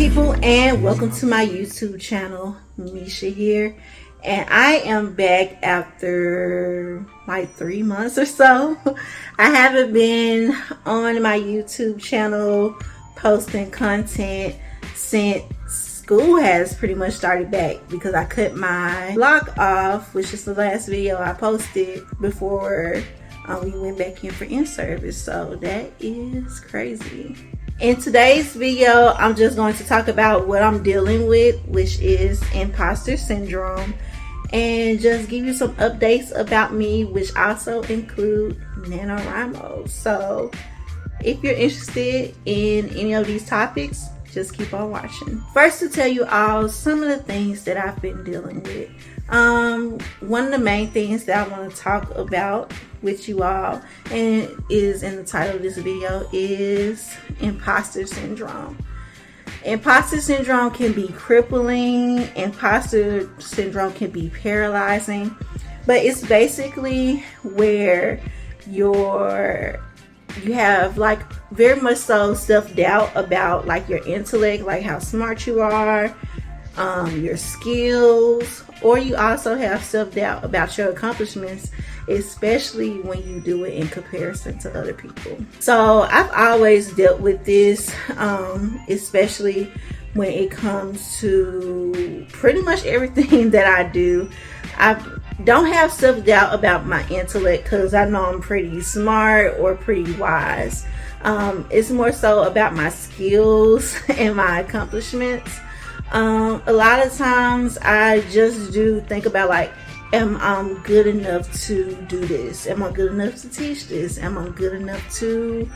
people, and welcome to my YouTube channel. Meisha here, and I am back after like 3 months or so. I haven't been on my YouTube channel posting content since school has pretty much started back, because I cut my block off, which is the last video I posted before we went back in for in-service. So that is crazy. In today's video, I'm just going to talk about what I'm dealing with, which is imposter syndrome, and just give you some updates about me, which also include NaNoWrimo. So if you're interested in any of these topics, just keep on watching. First, to tell you all some of the things that I've been dealing with. One of the main things that I want to talk about with you all, and is in the title of this video, is imposter syndrome. Imposter syndrome can be crippling. Imposter syndrome can be paralyzing, but it's basically where you have like very much so self-doubt about like your intellect, like how smart you are, your skills, or you also have self-doubt about your accomplishments, especially when you do it in comparison to other people. So I've always dealt with this, especially when it comes to pretty much everything that I do. I don't have self-doubt about my intellect because I know I'm pretty smart or pretty wise. It's more so about my skills and my accomplishments. A lot of times I just do think about like, am I good enough to do this? Am I good enough to teach this? Am I good enough to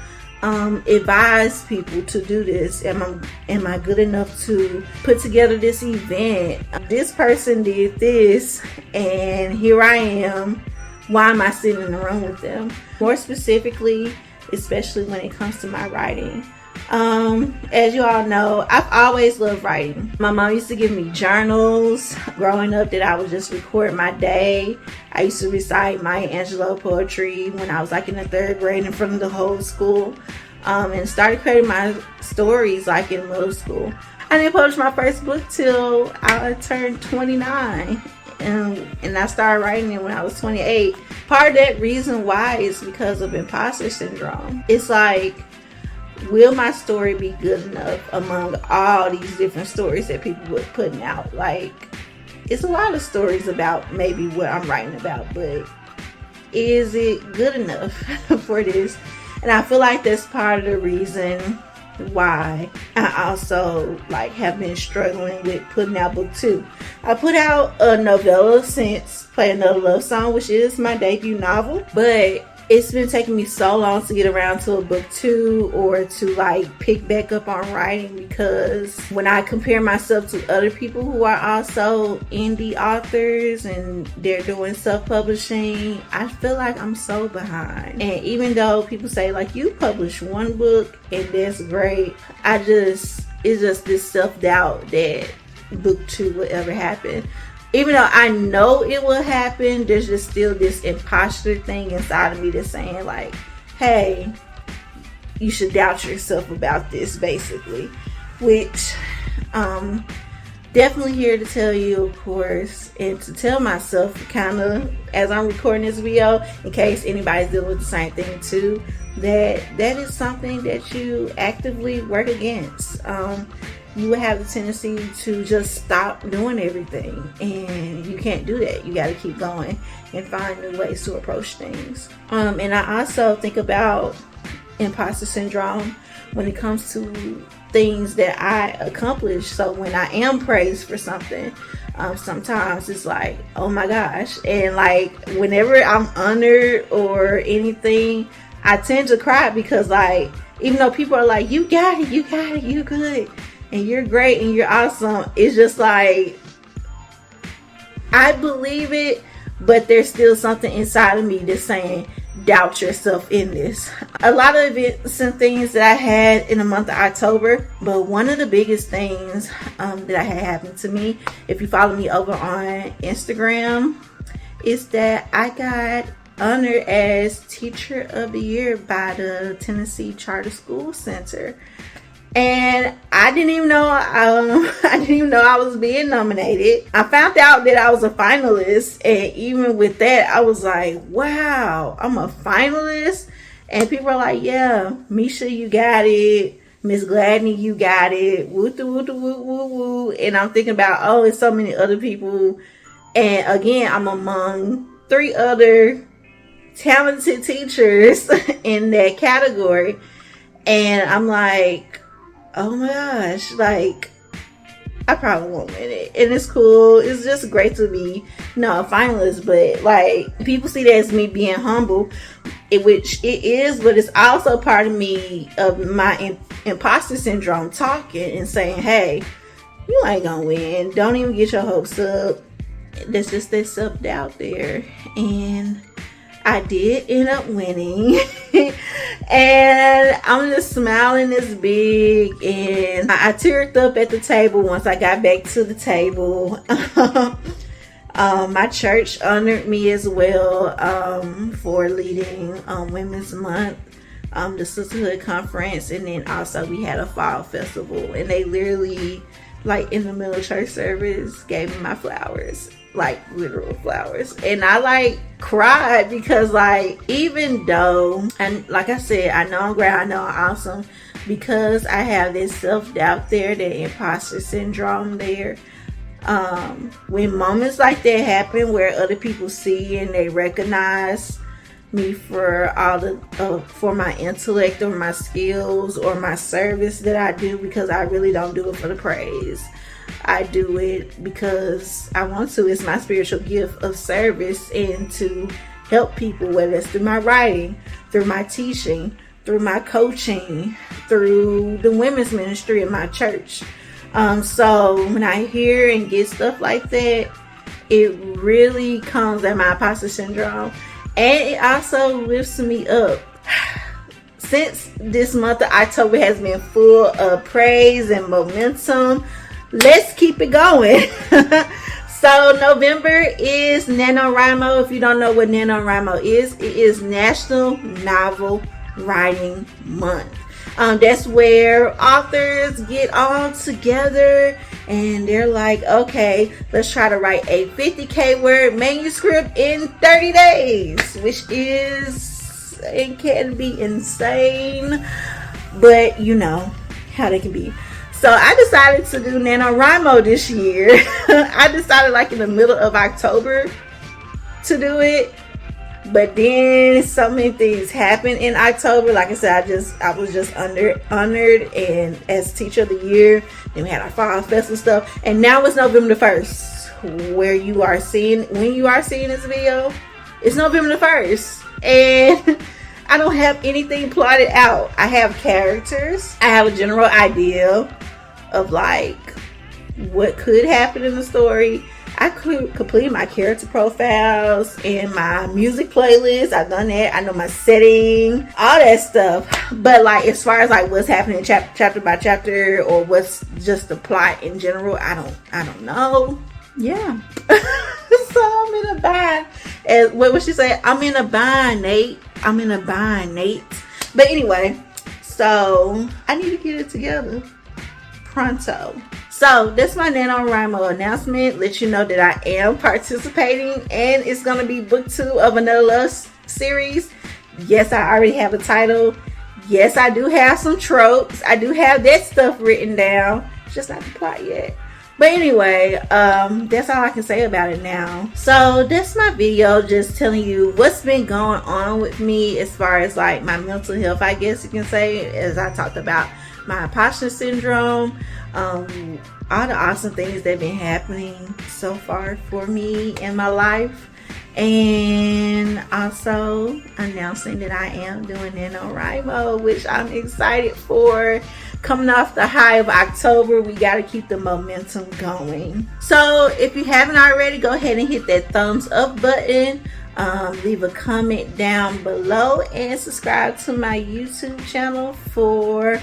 advise people to do this? Am I good enough to put together this event? This person did this and here I am. Why am I sitting in the room with them? More specifically, especially when it comes to my writing. As you all know, I've always loved writing. My mom used to give me journals growing up that I would just record my day. I used to recite Maya Angelou poetry when I was like in the 3rd grade in front of the whole school, and started creating my stories like in middle school. I didn't publish my first book till I turned 29, and I started writing it when I was 28. Part of that reason why is because of imposter syndrome. It's like, will my story be good enough among all these different stories that people were putting out? Like, it's a lot of stories about maybe what I'm writing about, but is it good enough for this? And I feel like that's part of the reason why I also like have been struggling with putting out book 2. I put out a novella since Play Another Love Song, which is my debut novel, but it's been taking me so long to get around to a book 2 or to like pick back up on writing, because when I compare myself to other people who are also indie authors and they're doing self-publishing, I feel like I'm so behind. And even though people say like, you publish one book and that's great, it's just this self-doubt that book 2 will ever happen. Even though I know it will happen, there's just still this imposter thing inside of me that's saying like, hey, you should doubt yourself about this, basically. Which, definitely here to tell you, of course, and to tell myself kind of as I'm recording this video, in case anybody's dealing with the same thing too, that is something that you actively work against. You will have the tendency to just stop doing everything, and you can't do that. You got to keep going and find new ways to approach things. And I also think about imposter syndrome when it comes to things that I accomplish. So when I am praised for something, sometimes it's like, oh my gosh. And like whenever I'm honored or anything, I tend to cry, because like, even though people are like, you got it, you're good, and you're great and you're awesome, it's just like, I believe it, but there's still something inside of me that's saying, doubt yourself in this. A lot of events and things that I had in the month of October, but one of the biggest things that I had happen to me, if you follow me over on Instagram, is that I got honored as Teacher of the Year by the Tennessee Charter School Center. And I didn't even know I was being nominated. I found out that I was a finalist, and even with that, I was like, wow, I'm a finalist. And people are like, yeah, Meisha, you got it. Miss Gladney, you got it. Woo woo woo woo woo. And I'm thinking about, oh, it's so many other people. And again, I'm among 3 other talented teachers in that category. And I'm like, oh my gosh, like, I probably won't win it. And it's cool. It's just great to be, a finalist. But like, people see that as me being humble, which it is, but it's also part of me, of my imposter syndrome, talking and saying, hey, you ain't gonna win. Don't even get your hopes up. There's just that self-doubt there. And I did end up winning. And I'm just smiling this big. And I teared up at the table once I got back to the table. My church honored me as well for leading Women's Month, the Sisterhood Conference. And then also we had a fall festival. And they literally, like, in the middle of church service, gave me my flowers. Like, literal flowers. And I like cried because, like, even though, and like I said, I know I'm great, I know I'm awesome, because I have this self-doubt there, that imposter syndrome there. When moments like that happen where other people see and they recognize me for all the for my intellect or my skills or my service that I do, because I really don't do it for the praise. I do it because I want to. It's my spiritual gift of service, and to help people, whether it's through my writing, through my teaching, through my coaching, through the women's ministry in my church. So when I hear and get stuff like that, it really comes at my imposter syndrome, and it also lifts me up. Since this month of October has been full of praise and momentum, let's keep it going. So November is NaNoWrimo. If you don't know what NaNoWrimo is, it is National Novel Writing Month. That's where authors get all together and they're like, okay, let's try to write a 50K word manuscript in 30 days, which is, it can be insane, but you know how they can be. So I decided to do NaNoWrimo this year. I decided like in the middle of October to do it. But then so many things happened in October. Like I said, I was just honored and as teacher of the year. Then we had our fall festival stuff. And now it's November the 1st. When you are seeing this video, it's November the 1st. And I don't have anything plotted out. I have characters. I have a general idea of like what could happen in the story. I could complete my character profiles and my music playlist. I've done that. I know my setting, all that stuff. But like as far as like what's happening chapter by chapter, or what's just the plot in general, I don't know. Yeah. So I'm in a bind. And what would she say? I'm in a bind, Nate. I'm in a bind, Nate. But anyway, so I need to get it together pronto. So that's my NaNoWrimo announcement. Let you know that I am participating, and it's gonna be book 2 of another love series. Yes, I already have a title. Yes, I do have some tropes. I do have that stuff written down. It's just not the plot yet. But anyway, that's all I can say about it now. So that's my video, just telling you what's been going on with me as far as like my mental health, I guess you can say, as I talked about my imposter syndrome, all the awesome things that have been happening so far for me in my life, and also announcing that I am doing NaNoWrimo, which I'm excited for. Coming off the high of October, we got to keep the momentum going. So if you haven't already, go ahead and hit that thumbs up button. Leave a comment down below and subscribe to my YouTube channel for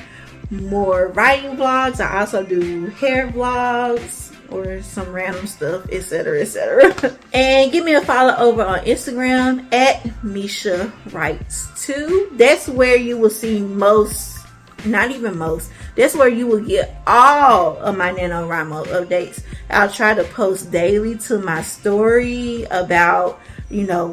more writing vlogs. I also do hair vlogs or some random stuff, etc, etc. And give me a follow over on Instagram at Meisha Writes Too. That's where you will see most not even most. That's where you will get all of my NaNoWrimo updates. I'll try to post daily to my story about, you know,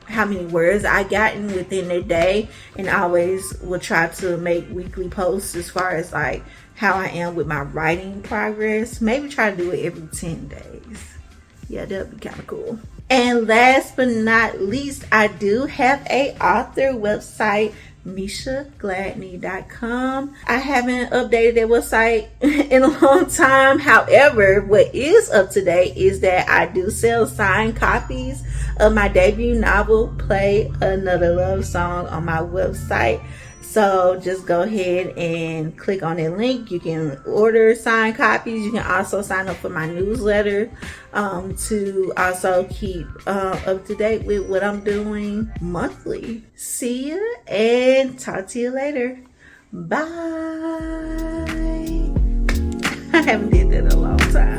how many words I gotten within a day, and I always will try to make weekly posts as far as like how I am with my writing progress. Maybe try to do it every 10 days. Yeah, that'd be kind of cool. And last but not least, I do have a author website, MeishaGladney.com. I haven't updated that website in a long time. However, what is up to date is that I do sell signed copies of my debut novel, Play Another Love Song, on my website. So just go ahead and click on that link. You can order signed copies. You can also sign up for my newsletter to also keep up to date with what I'm doing monthly. See ya and talk to you later. Bye. I haven't did that in a long time.